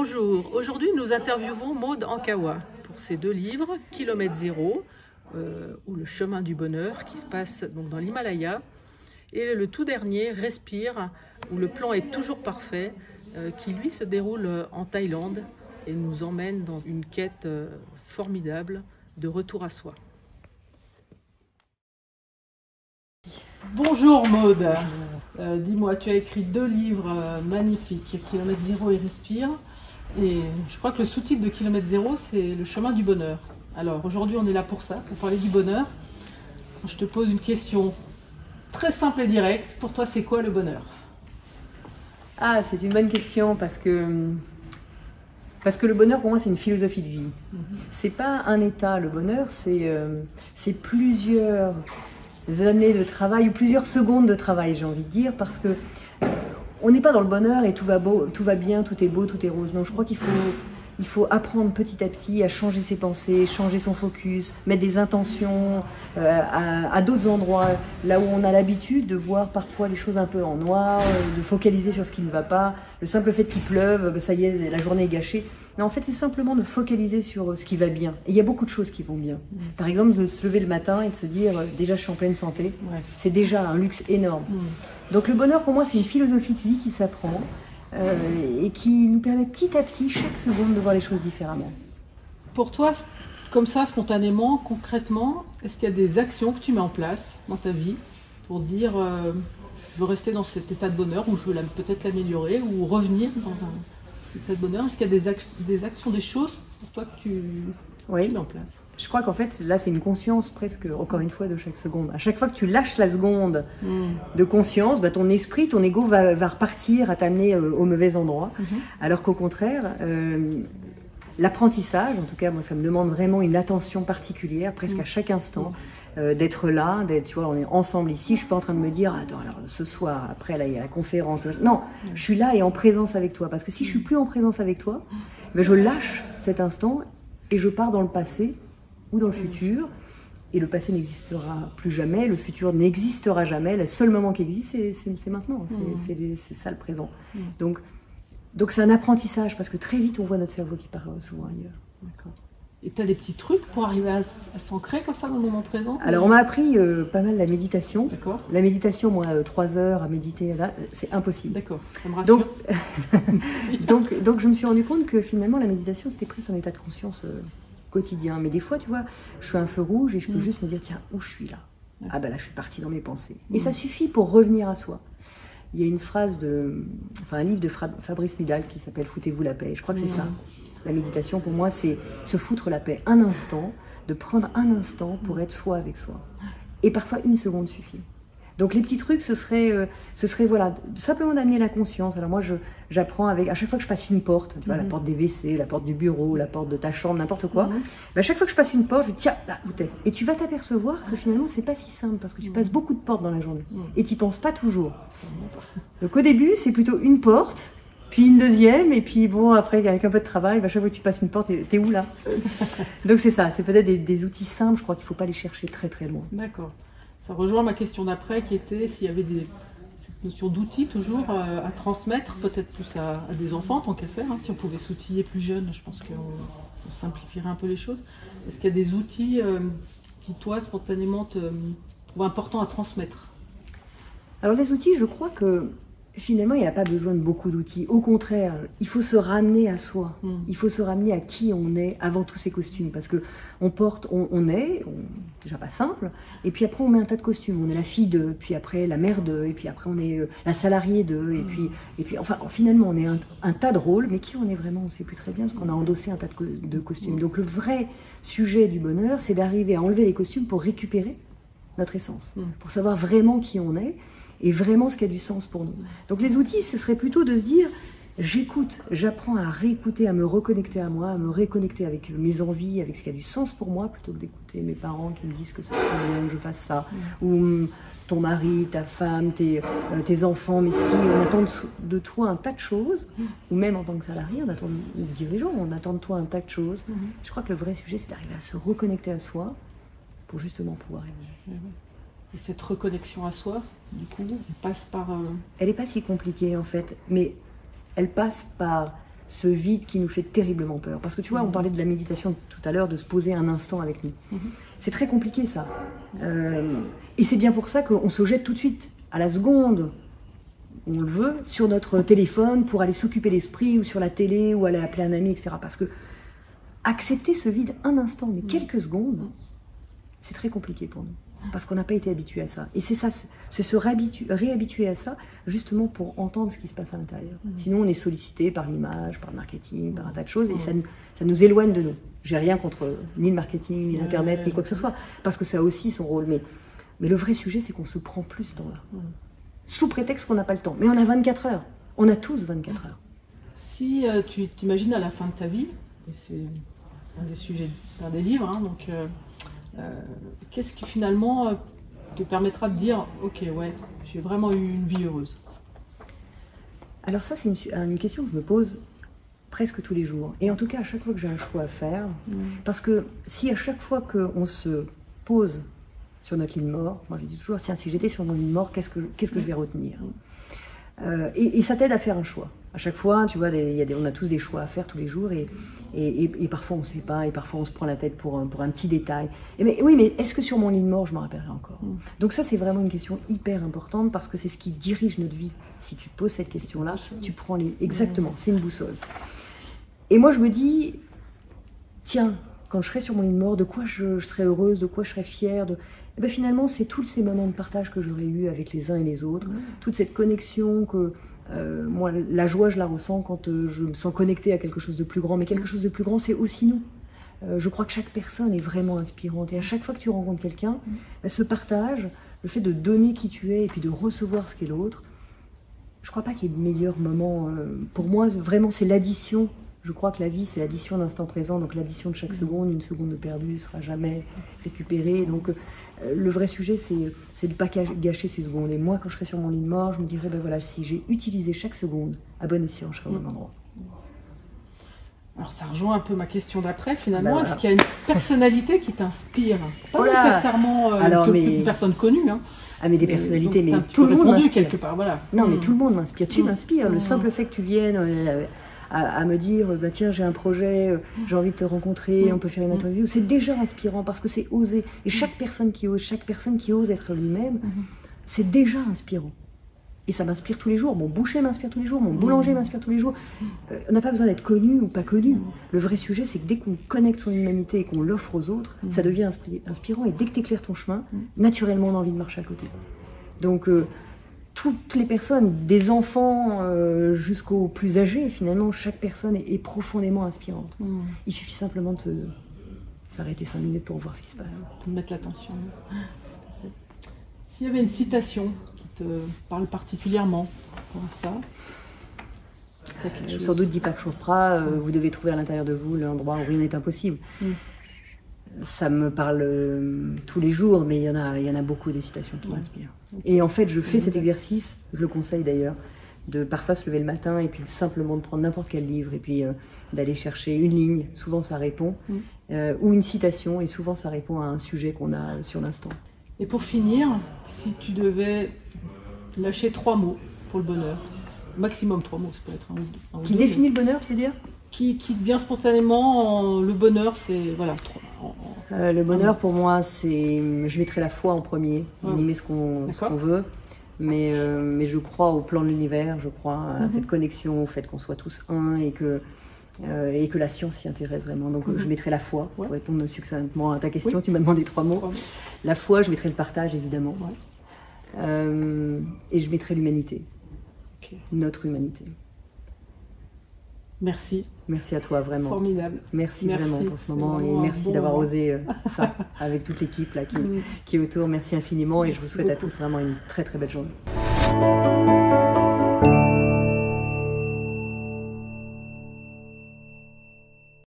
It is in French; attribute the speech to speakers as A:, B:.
A: Bonjour, aujourd'hui nous interviewons Maud Ankawa pour ses deux livres, Kilomètre Zéro, ou Le chemin du bonheur, qui se passe donc dans l'Himalaya, et le tout dernier, Respire, où le plan est toujours parfait, qui lui se déroule en Thaïlande et nous emmène dans une quête formidable de retour à soi. Bonjour Maud, dis-moi, tu as écrit deux livres magnifiques, Kilomètre Zéro et Respire, et je crois que le sous-titre de Kilomètre Zéro, c'est Le chemin du bonheur. Alors aujourd'hui on est là pour ça, pour parler du bonheur. Je te pose une question très simple et directe, pour toi c'est quoi le bonheur?
B: Ah, c'est une bonne question parce que le bonheur pour moi c'est une philosophie de vie. C'est pas un état, le bonheur c'est plusieurs années de travail ou plusieurs secondes de travail, j'ai envie de dire, parce que on n'est pas dans le bonheur et tout va bien, tout est beau, tout est rose. Non, je crois qu'il faut apprendre petit à petit à changer ses pensées, changer son focus, mettre des intentions à d'autres endroits, là où on a l'habitude de voir parfois les choses un peu en noir, de focaliser sur ce qui ne va pas. Le simple fait qu'il pleuve, ça y est, la journée est gâchée. Mais en fait, c'est simplement de focaliser sur ce qui va bien. Et il y a beaucoup de choses qui vont bien. Par exemple, de se lever le matin et de se dire « déjà, je suis en pleine santé ouais. », c'est déjà un luxe énorme. Donc le bonheur, pour moi, c'est une philosophie de vie qui s'apprend et qui nous permet petit à petit, chaque seconde, de voir les choses différemment.
A: Pour toi, comme ça, spontanément, concrètement, est-ce qu'il y a des actions que tu mets en place dans ta vie pour dire je veux rester dans cet état de bonheur, ou je veux peut-être l'améliorer, ou revenir dans un état de bonheur? Est-ce qu'il y a des actions, des choses pour toi que tu mets en place?
B: Je crois qu'en fait, là, c'est une conscience presque, encore une fois, de chaque seconde. À chaque fois que tu lâches la seconde de conscience, bah, ton esprit, ton ego va repartir à t'amener au mauvais endroit. Alors qu'au contraire, l'apprentissage, en tout cas, moi, ça me demande vraiment une attention particulière, presque à chaque instant, d'être là, tu vois, on est ensemble ici. Je suis pas en train de me dire, attends, alors ce soir, après, là, il y a la conférence. Non, je suis là et en présence avec toi. Parce que si je suis plus en présence avec toi, ben, je lâche cet instant et je pars dans le passé ou dans le futur, et le passé n'existera plus jamais, le futur n'existera jamais, le seul moment qui existe, c'est maintenant, c'est ça le présent. Donc c'est un apprentissage, parce que très vite on voit notre cerveau qui part souvent ailleurs.
A: D'accord. Et tu as des petits trucs pour arriver à s'ancrer comme ça dans le moment présent?
B: Alors on m'a appris pas mal la méditation.
A: D'accord.
B: La méditation, moi, 3 heures à méditer, là, c'est impossible.
A: D'accord, ça me rassure.
B: Donc je me suis rendu compte que finalement la méditation c'était presque un état de conscience quotidien. Mais des fois, tu vois, je suis un feu rouge et je peux juste me dire, tiens, où je suis là? Ah ben là, je suis partie dans mes pensées. Et ça suffit pour revenir à soi. Il y a une phrase un livre de Fabrice Midal qui s'appelle « Foutez-vous la paix ». Je crois que c'est ça. La méditation, pour moi, c'est se foutre la paix un instant, de prendre un instant pour être soi avec soi. Et parfois, 1 seconde suffit. Donc les petits trucs, ce serait voilà, simplement d'amener la conscience. Alors moi, j'apprends avec, à chaque fois que je passe une porte, tu vois, la porte des WC, la porte du bureau, la porte de ta chambre, n'importe quoi, à chaque fois que je passe une porte, je dis tiens, là où t'es. Et tu vas t'apercevoir que finalement, c'est pas si simple, parce que tu passes beaucoup de portes dans la journée, et t'y penses pas toujours. Donc au début, c'est plutôt une porte, puis une deuxième, et puis bon, après, avec un peu de travail, à chaque fois que tu passes une porte, t'es où là? Donc c'est ça, c'est peut-être des outils simples, je crois qu'il faut pas les chercher très très loin.
A: D'accord. Ça rejoint ma question d'après qui était s'il y avait cette notion d'outils toujours à transmettre, peut-être plus à des enfants tant qu'à faire. Si on pouvait s'outiller plus jeune, je pense qu'on simplifierait un peu les choses. Est-ce qu'il y a des outils qui, toi, spontanément, te trouvent importants à transmettre?
B: Alors les outils, je crois que finalement, il n'y a pas besoin de beaucoup d'outils. Au contraire, il faut se ramener à soi. Il faut se ramener à qui on est avant tous ces costumes. Parce que on est déjà pas simple, et puis après on met un tas de costumes. On est la fille d'eux, puis après la mère d'eux, et puis après on est la salariée d'eux, et puis enfin finalement on est un tas de rôles, mais qui on est vraiment, on ne sait plus très bien, parce qu'on a endossé un tas de costumes. Donc le vrai sujet du bonheur, c'est d'arriver à enlever les costumes pour récupérer notre essence, pour savoir vraiment qui on est, et vraiment ce qui a du sens pour nous. Donc les outils, ce serait plutôt de se dire, j'écoute, j'apprends à réécouter, à me reconnecter à moi, à me reconnecter avec mes envies, avec ce qui a du sens pour moi, plutôt que d'écouter mes parents qui me disent que ce serait bien que je fasse ça, ou ton mari, ta femme, tes enfants. Mais si on attend de toi un tas de choses, ou même en tant que salarié, on attend de dirigeant, on attend de toi un tas de choses. Je crois que le vrai sujet, c'est d'arriver à se reconnecter à soi pour justement pouvoir aimer.
A: Et cette reconnexion à soi, du coup, elle passe par...
B: Elle n'est pas si compliquée en fait, mais elle passe par ce vide qui nous fait terriblement peur. Parce que tu vois, on parlait de la méditation tout à l'heure, de se poser un instant avec nous. C'est très compliqué ça. Et c'est bien pour ça qu'on se jette tout de suite, à la seconde, on le veut, sur notre téléphone pour aller s'occuper l'esprit, ou sur la télé, ou aller appeler un ami, etc. Parce que accepter ce vide un instant, mais quelques secondes, c'est très compliqué pour nous. Parce qu'on n'a pas été habitué à ça. Et c'est ça, c'est se réhabituer à ça, justement pour entendre ce qui se passe à l'intérieur. Sinon, on est sollicité par l'image, par le marketing, par un tas de choses, et ça nous éloigne de nous. J'ai rien contre ni le marketing, ni l'Internet, ni quoi que ce soit, parce que ça a aussi son rôle. Mais le vrai sujet, c'est qu'on se prend plus ce temps-là. Sous prétexte qu'on n'a pas le temps. Mais on a 24 heures. On a tous 24 heures.
A: Si tu t'imagines à la fin de ta vie, et c'est un des sujets d'un des livres, hein, donc... qu'est-ce qui finalement te permettra de dire « Ok, ouais, j'ai vraiment eu une vie heureuse ».
B: Alors ça, c'est une question que je me pose presque tous les jours. Et en tout cas, à chaque fois que j'ai un choix à faire, parce que si à chaque fois qu'on se pose sur notre lit de mort, moi je dis toujours, tiens, si j'étais sur mon lit de mort, qu'est-ce que je vais retenir ? Et ça t'aide à faire un choix. À chaque fois, tu vois, on a tous des choix à faire tous les jours et parfois on ne sait pas, et parfois on se prend la tête pour un petit détail. Oui, mais est-ce que sur mon lit de mort, je m'en rappellerai encore ? Donc ça, c'est vraiment une question hyper importante parce que c'est ce qui dirige notre vie. Si tu te poses cette question-là, tu prends Exactement, c'est une boussole. Et moi, je me dis, tiens, quand je serai sur mon lit de mort, de quoi je serai heureuse, de quoi je serai fière Et bien finalement, c'est tous ces moments de partage que j'aurais eu avec les uns et les autres, toute cette connexion que... moi, la joie, je la ressens quand je me sens connectée à quelque chose de plus grand. Mais quelque chose de plus grand, c'est aussi nous. Je crois que chaque personne est vraiment inspirante. Et à chaque fois que tu rencontres quelqu'un, ce partage, le fait de donner qui tu es et puis de recevoir ce qu'est l'autre, je ne crois pas qu'il y ait de meilleur moment. Pour moi, vraiment, c'est l'addition. Je crois que la vie, c'est l'addition d'instant présent. Donc l'addition de chaque seconde, une seconde de perdue ne sera jamais récupérée. Donc le vrai sujet, c'est de ne pas gâcher ces secondes. Et moi, quand je serai sur mon lit de mort, je me dirais, ben voilà, si j'ai utilisé chaque seconde à bon escient, je serai au même endroit.
A: Alors ça rejoint un peu ma question d'après, finalement.
B: Ben voilà.
A: Est-ce qu'il y a une personnalité qui t'inspire ? Pas nécessairement une personne connue. Hein.
B: Ah, mais des personnalités,
A: donc,
B: mais tout le monde m'inspire.
A: Quelque part, voilà.
B: Non, mais tout le monde m'inspire. Tu m'inspires. Le simple fait que tu viennes... à me dire, bah, tiens, j'ai un projet, j'ai envie de te rencontrer, on peut faire une interview, c'est déjà inspirant parce que c'est oser. Et chaque personne qui ose être lui-même, c'est déjà inspirant. Et ça m'inspire tous les jours. Mon boucher m'inspire tous les jours, mon boulanger m'inspire tous les jours. On n'a pas besoin d'être connu ou pas connu. Le vrai sujet, c'est que dès qu'on connecte son humanité et qu'on l'offre aux autres, ça devient inspirant. Et dès que tu éclaires ton chemin, naturellement, on a envie de marcher à côté. Donc... toutes les personnes, des enfants jusqu'aux plus âgés, finalement, chaque personne est profondément inspirante. Il suffit simplement de s'arrêter 5 minutes pour voir ce qui se passe.
A: De mettre l'attention. S'il y avait une citation qui te parle particulièrement pour ça,
B: sans doute Deepak Chopra, vous devez trouver à l'intérieur de vous l'endroit où rien n'est impossible. Ça me parle tous les jours, mais il y en a beaucoup des citations qui m'inspirent. Et en fait, je fais cet exercice, je le conseille d'ailleurs, de parfois se lever le matin et puis simplement de prendre n'importe quel livre et puis d'aller chercher une ligne, souvent ça répond, ou une citation, et souvent ça répond à un sujet qu'on a sur l'instant.
A: Et pour finir, si tu devais lâcher 3 mots pour le bonheur, maximum 3 mots, ça peut être un ou deux.
B: Qui définit le bonheur, tu veux dire ?
A: Qui vient spontanément, le bonheur, c'est... Voilà.
B: Le bonheur, pour moi, c'est... Je mettrais la foi en premier, aimer ce qu'on veut, mais je crois au plan de l'univers, je crois à cette connexion, au fait qu'on soit tous un et que la science s'y intéresse vraiment. Donc je mettrais la foi, pour répondre succinctement à ta question, tu m'as demandé 3 mots. La foi, je mettrais le partage, évidemment. Et je mettrais l'humanité, notre humanité.
A: Merci.
B: Merci à toi, vraiment.
A: Formidable.
B: Merci vraiment pour ce moment et merci d'avoir osé ça avec toute l'équipe là qui est autour. Merci infiniment et je vous souhaite à tous vraiment une très très belle journée.